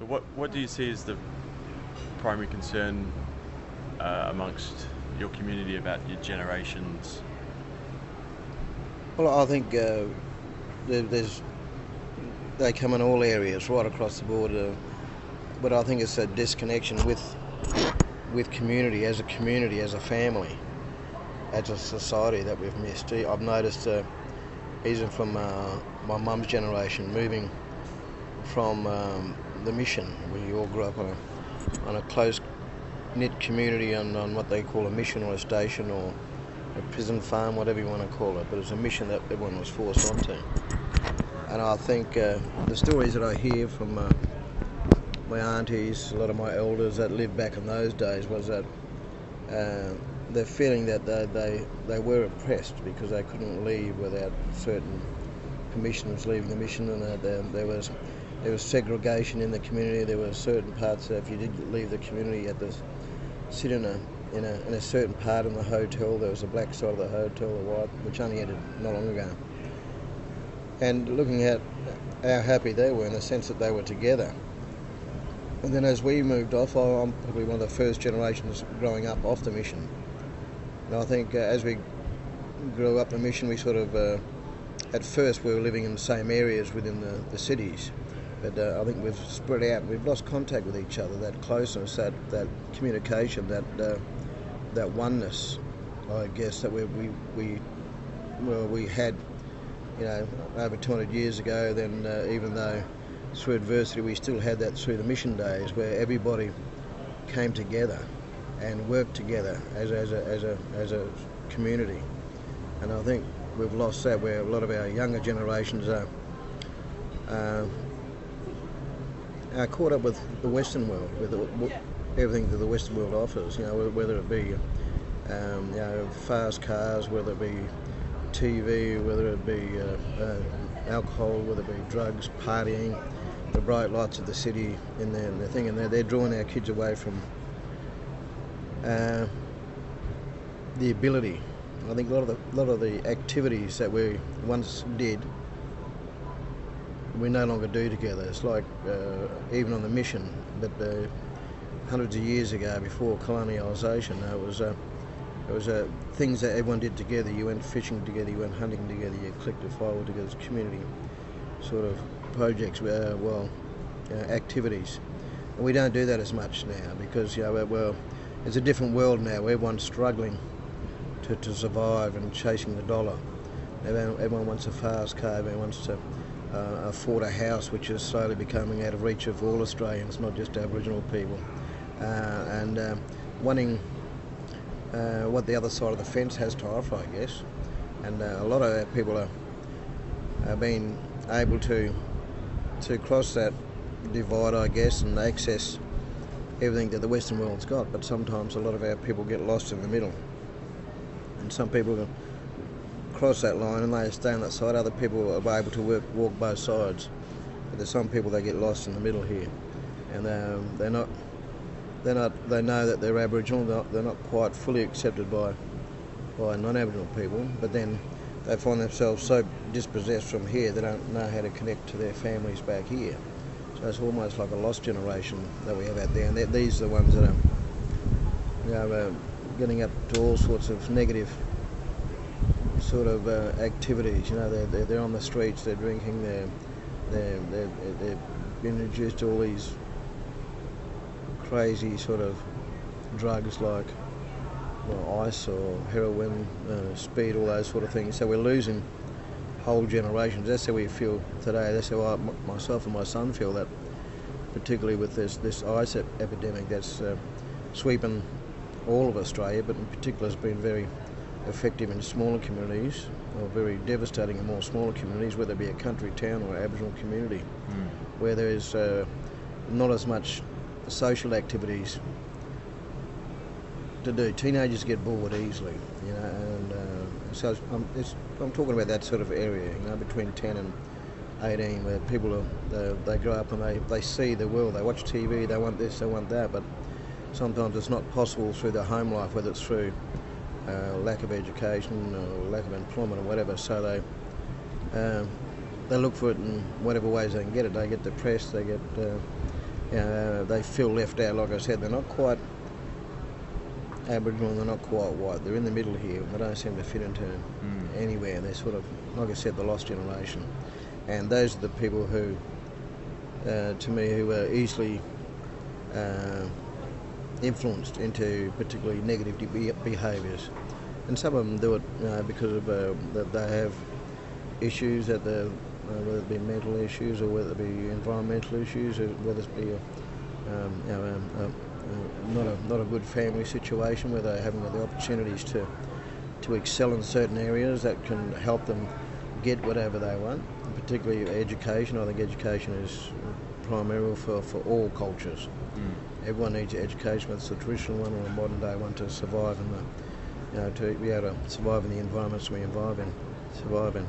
So what do you see as the primary concern amongst your community about your generations? Well, I think there's they come in all areas, right across the board. But I think it's a disconnection with community, as a family, as a society that we've missed. I've noticed, even from my mum's generation, moving from the mission, where you all grew up on a close knit community on what they call a mission or a station or a prison farm, whatever you want to call it, but it's a mission that everyone was forced onto. And I think the stories that I hear from my aunties, a lot of my elders that lived back in those days, was that the feeling that they were oppressed because they couldn't leave without certain commissioners leaving the mission, and that there was segregation in the community. There were certain parts that if you did leave the community, you had to sit in a certain part in the hotel. There was a black side of the hotel, the white, which only ended not long ago. And looking at how happy they were in the sense that they were together. And then as we moved off, I'm probably one of the first generations growing up off the mission. And I think as we grew up the mission, we sort of, at first we were living in the same areas within the cities. But I think we've spread out. We've lost contact with each other. That closeness, that communication, that oneness, I guess, that we had, over 200 years ago. Then even though through adversity we still had that through the mission days, where everybody came together and worked together as a community. And I think we've lost that, where a lot of our younger generations are caught up with the Western world, with everything that the Western world offers. Whether it be fast cars, whether it be TV, whether it be alcohol, whether it be drugs, partying, the bright lights of the city, and the thing, and they're drawing our kids away from the ability. I think a lot of the activities that we once did, we no longer do together. It's like even on the mission, but hundreds of years ago, before colonialisation, it was things that everyone did together. You went fishing together, you went hunting together, you collected firewood together. It's community sort of projects, activities. And we don't do that as much now because it's a different world now. Everyone's struggling to survive and chasing the dollar. Everyone wants a fast car. Everyone wants to afford a house, which is slowly becoming out of reach of all Australians, not just Aboriginal people, and wanting what the other side of the fence has to offer, I guess. And a lot of our people are being able to cross that divide, I guess, and access everything that the Western world's got. But sometimes a lot of our people get lost in the middle, and some people cross that line and they stay on that side. Other people are able to walk both sides, but there's some people that get lost in the middle here, and they know that they're Aboriginal. They're not quite fully accepted by non-Aboriginal people, but then they find themselves so dispossessed from here they don't know how to connect to their families back here. So it's almost like a lost generation that we have out there, and these are the ones that are getting up to all sorts of negative sort of activities. They're on the streets, they're drinking, they're being introduced to all these crazy sort of drugs like ice or heroin, speed, all those sort of things. So we're losing whole generations. That's how we feel today. That's how myself and my son feel, that particularly with this ice epidemic that's sweeping all of Australia, but in particular has been very effective in smaller communities, or very devastating in more smaller communities, whether it be a country town or an Aboriginal community, where there is not as much social activities to do. Teenagers get bored easily, and so I'm talking about that sort of area, between 10 and 18, where people they grow up and they see the world, they watch TV, they want this, they want that, but sometimes it's not possible through their home life, whether it's through lack of education or lack of employment or whatever. So they look for it in whatever ways they can get it. They get depressed, they get they feel left out. Like I said, they're not quite Aboriginal, they're not quite white. They're in the middle here. They don't seem to fit into anywhere. They're sort of, like I said, the lost generation. And those are the people who, to me, who are easily influenced into particularly negative behaviours. And some of them do it because of that they have issues, that whether it be mental issues or whether it be environmental issues, or whether it be not a good family situation where they're having the opportunities to excel in certain areas that can help them get whatever they want. And particularly education. I think education is primary for all cultures. Everyone needs education, whether it's a traditional one or a modern day one, to survive to be able to survive in the environments we survive in.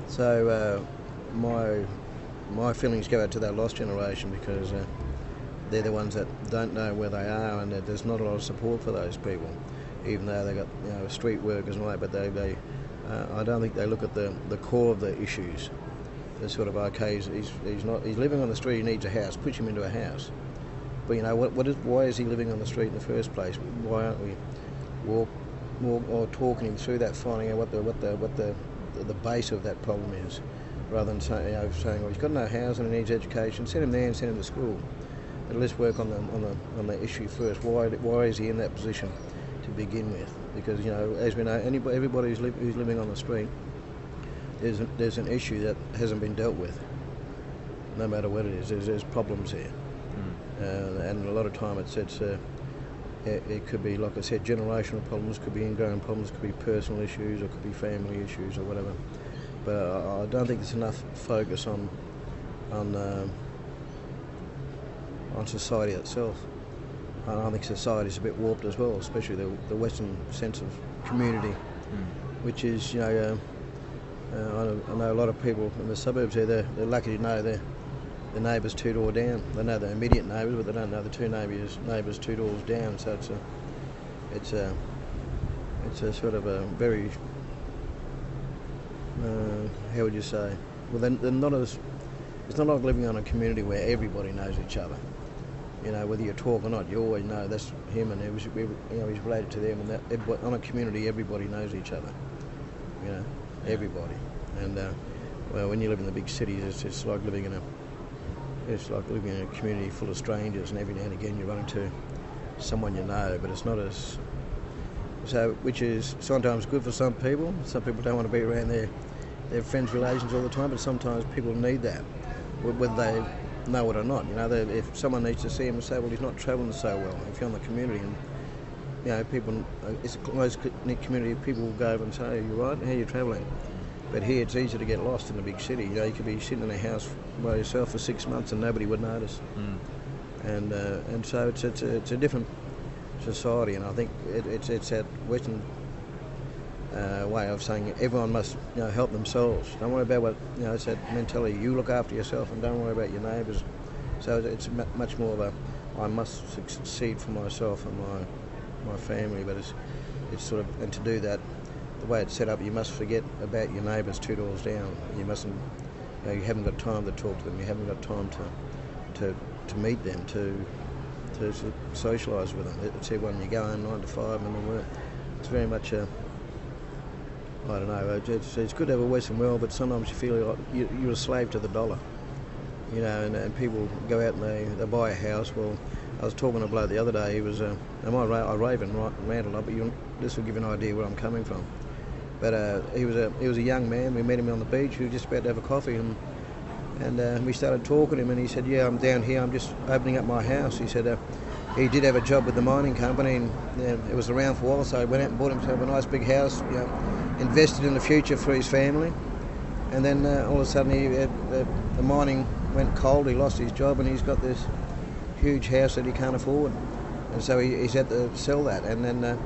So my feelings go out to that lost generation, because they're the ones that don't know where they are, and there's not a lot of support for those people, even though they got street workers and all that. But they I don't think they look at the core of the issues. They're sort of, okay, he's living on the street, he needs a house, push him into a house. But why is he living on the street in the first place? Why aren't we walk or talking him through that, finding out what the base of that problem is, rather than saying, well, he's got no house and he needs education, send him there and send him to school. But let's work on the issue first. Why is he in that position to begin with? Because as we know, everybody who's living on the street, there's an issue that hasn't been dealt with. No matter what it is, there's problems there, and a lot of time it could be, like I said, generational problems, could be ingrown problems, could be personal issues, or could be family issues, or whatever. But I don't think there's enough focus on society itself. I think society's a bit warped as well, especially the Western sense of community, which is, I know a lot of people in the suburbs here, they're lucky to know their neighbours two doors down. They know their immediate neighbours, but they don't know the two neighbours two doors down. So it's a sort of a very, how would you say? Well, they're not as. It's not like living on a community where everybody knows each other. Whether you talk or not, you always know that's him, and he's related to them. And on a community, everybody knows each other. Everybody. And well, when you live in the big cities, it's like living in a community full of strangers, and every now and again you run into someone you know, but it's not as so, which is sometimes good for some people. Some people don't want to be around their friends' relations all the time, but sometimes people need that, whether they know it or not. If someone needs to see him and say, well, he's not travelling so well. If you're in the community, and people, it's a close community, people will go over and say, hey, you right? How are you travelling? But here it's easy to get lost in a big city. You could be sitting in a house by yourself for 6 months and nobody would notice. And so it's a different society, and I think it's that Western way of saying everyone must help themselves. Don't worry about what it's that mentality. You look after yourself and don't worry about your neighbours. So it's much more of a I must succeed for myself and my family. But it's sort of, and to do that, the way it's set up, you must forget about your neighbours two doors down. You mustn't. You haven't got time to talk to them. You haven't got time to meet them, to socialise with them. It's everyone, you go home 9 to 5 and then work. It's very much I don't know. It's good to have a Western world, but sometimes you feel like you're a slave to the dollar. And people go out and they buy a house. Well, I was talking to a bloke the other day. He was I rave and rant a lot, but this will give you an idea where I'm coming from. But he was a young man. We met him on the beach. We were just about to have a coffee, and we started talking to him. And he said, "Yeah, I'm down here. I'm just opening up my house." He said he did have a job with the mining company, and it was around for a while. So he went out and bought himself a nice big house. Invested in the future for his family. And then all of a sudden, the mining went cold. He lost his job, and he's got this huge house that he can't afford. And so he's had to sell that. And then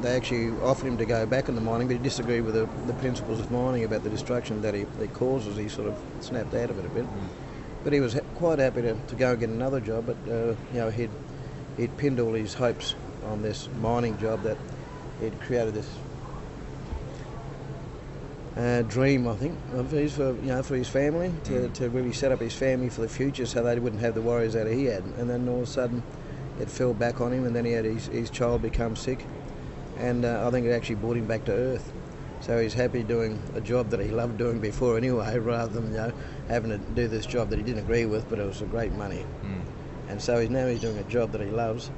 they actually offered him to go back in the mining, but he disagreed with the principles of mining about the destruction that it causes. He sort of snapped out of it a bit. But he was quite happy to go and get another job. But he'd pinned all his hopes on this mining job, that he'd created this dream, I think, of his for his family to really set up his family for the future, so they wouldn't have the worries that he had. And then all of a sudden, it fell back on him, and then he had his child become sick, and I think it actually brought him back to earth. So he's happy doing a job that he loved doing before anyway, rather than having to do this job that he didn't agree with, but it was a great money. And so he's doing a job that he loves.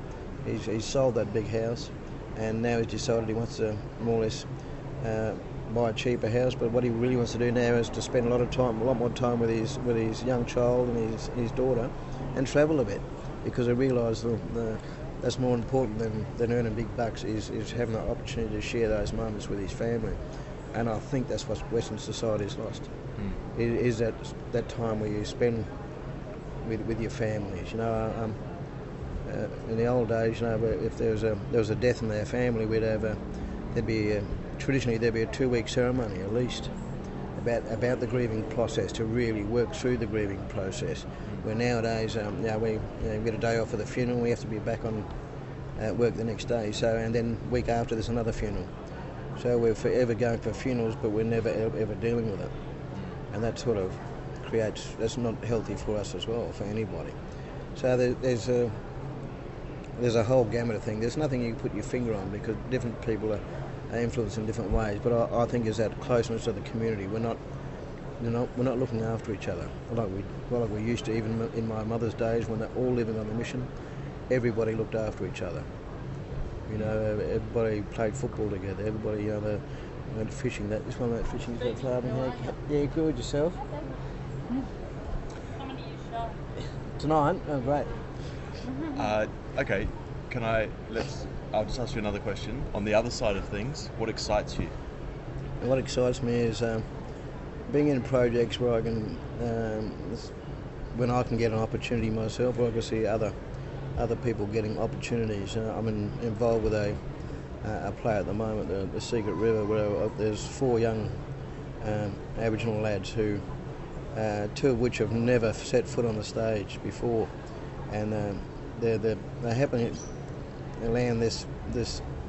He's sold that big house, and now he's decided he wants to more or less buy a cheaper house. But what he really wants to do now is to spend a lot more time with his young child and his daughter, and travel a bit, because I realise that's more important than earning big bucks is having the opportunity to share those moments with his family. And I think that's what Western society has lost. It is that time where you spend with your families. In the old days, if there was a death in their family, traditionally there'd be a 2-week ceremony at least about the grieving process, to really work through the grieving process. Where nowadays, we get a day off for the funeral, we have to be back on work the next day. So, and then week after there's another funeral. So we're forever going for funerals, but we're never ever dealing with it, and that sort of that's not healthy for us as well, for anybody. So there's a whole gamut of things. There's nothing you can put your finger on, because different people are influenced in different ways. But I think is that closeness of the community. We're not looking after each other like we used to. Even in my mother's days, when they're all living on the mission, everybody looked after each other. Everybody played football together. Everybody, they went fishing. This one went fishing, this one farming. Yeah, good. Yourself? How many you shot? Tonight? Oh, great. Okay, I'll just ask you another question. On the other side of things, what excites you? And what excites me is being in projects where I can, when I can get an opportunity myself, or I can see other people getting opportunities. I'm involved with a play at the moment, the Secret River, where there's 4 young Aboriginal lads who, 2 of which have never set foot on the stage before, and they happen to land this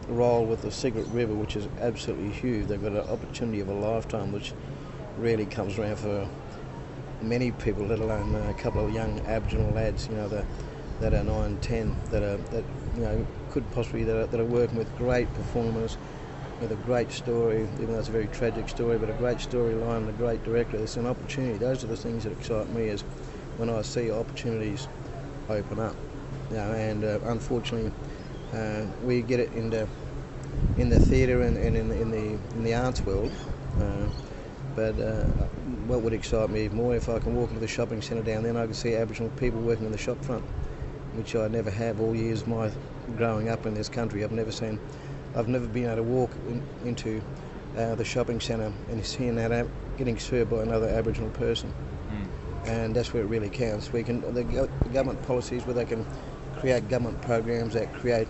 role with the Secret River, which is absolutely huge. They've got an opportunity of a lifetime, which really comes around for many people, let alone a couple of young Aboriginal lads, that are 9, 10, that could possibly that are working with great performers, with a great story, even though it's a very tragic story, but a great storyline and a great director. It's an opportunity. Those are the things that excite me, is when I see opportunities open up. And unfortunately, we get it in the theatre and in the arts world. But what would excite me more, if I can walk into the shopping centre down there and I can see Aboriginal people working in the shop front, which I never have all years of my growing up in this country. I've never been able to walk into the shopping centre and seeing that getting served by another Aboriginal person. And that's where it really counts. The government policies where they can create government programs that create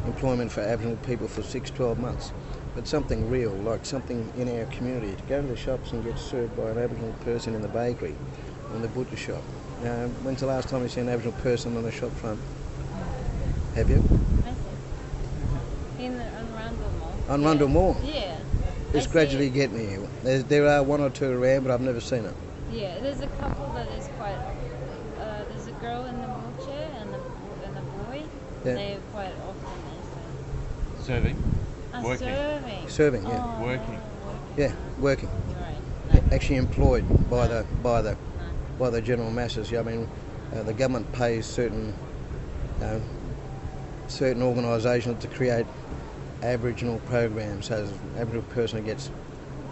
employment for Aboriginal people for 6-12 months. But something real, like something in our community, to go to the shops and get served by an Aboriginal person in the bakery, or in the butcher shop. When's the last time you seen an Aboriginal person on the shop front? Have you? I see. On Rundle Mall. On Rundle Mall? Yeah. It's gradually getting here. There are 1 or 2 around, but I've never seen it. Yeah, there's a couple that is quite. There's a girl in the wheelchair and a boy. Yeah. They're quite often there. Serving? Working? Serving, yeah. Oh, Working. Yeah, working. Right. No. Actually employed by the general masses. I mean, the government pays certain organisations to create Aboriginal programs. So an Aboriginal person gets,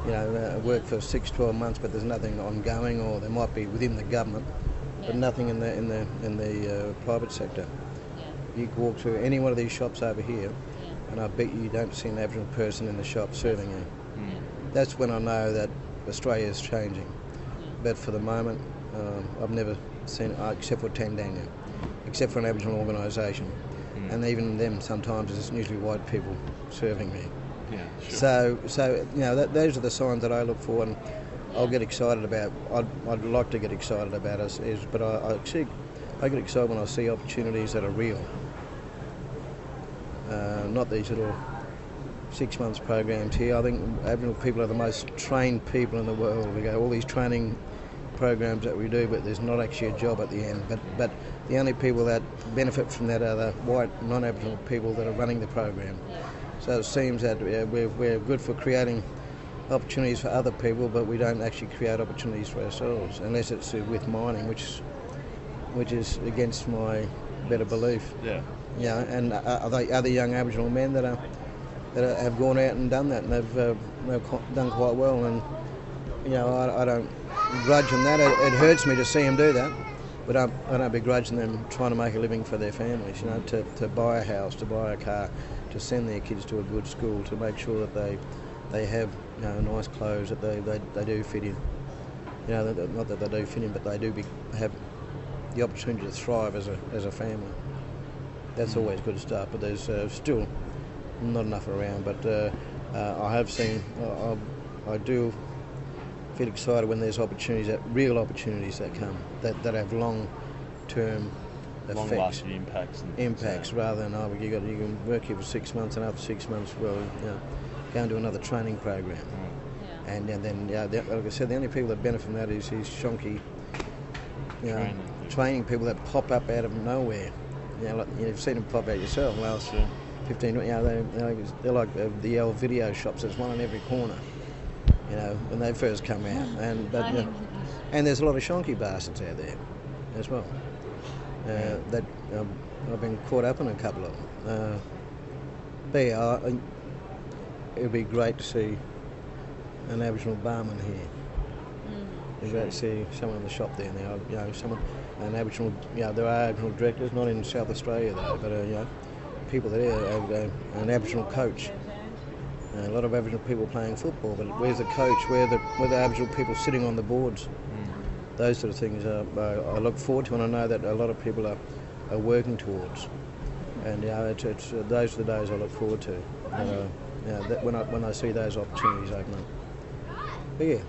work for 6-12 months, but there's nothing ongoing, or there might be within the government, but nothing in the private sector. Yeah. You can walk through any one of these shops over here, and I bet you don't see an Aboriginal person in the shop serving you. That's when I know that Australia is changing. But for the moment, I've never seen it, except for Tandanga, except for an Aboriginal organisation. And even them sometimes it's usually white people serving me. Yeah, sure. So those are the signs that I look for, and I'll get excited about. I'd like to get excited about us, but I get excited when I see opportunities that are real. Not these little 6 months programs here. I think Aboriginal people are the most trained people in the world. We go all these training programs that we do, but there's not actually a job at the end. But the only people that benefit from that are the white non-Aboriginal people that are running the program. So it seems that we're good for creating opportunities for other people, but we don't actually create opportunities for ourselves, unless it's with mining, which is against my better belief. Yeah. Yeah, and other young Aboriginal men that have gone out and done that, and they've done quite well. And I don't grudge them that. It hurts me to see them do that, but I don't begrudge them trying to make a living for their families. To buy a house, to buy a car, to send their kids to a good school, to make sure that they have nice clothes, that they do fit in. Not that they do fit in, but they do have the opportunity to thrive as a family. That's always good stuff, but there's still not enough around. But I have seen, I do feel excited when there's real opportunities that come, that have long-term effects. Long-lasting impacts. Rather than, you can work here for 6 months, and after 6 months, well, go and do another training program. And then, like I said, the only people that benefit from that is shonky, training people that pop up out of nowhere. You've seen them pop out yourself. Last 15, they're like the yellow video shops. There's one on every corner. When they first come out, and there's a lot of shonky bastards out there as well. That I've been caught up in a couple of them. It would be great to see an Aboriginal barman here. It'd be great to see someone in the shop there now. An Aboriginal. There are Aboriginal directors, not in South Australia though, but people that have an Aboriginal coach. A lot of Aboriginal people playing football, but where's the coach? Where the Aboriginal people sitting on the boards? Those sort of things I look forward to, and I know that a lot of people are working towards. And it's those are the days I look forward to. When I see those opportunities open up. But yeah.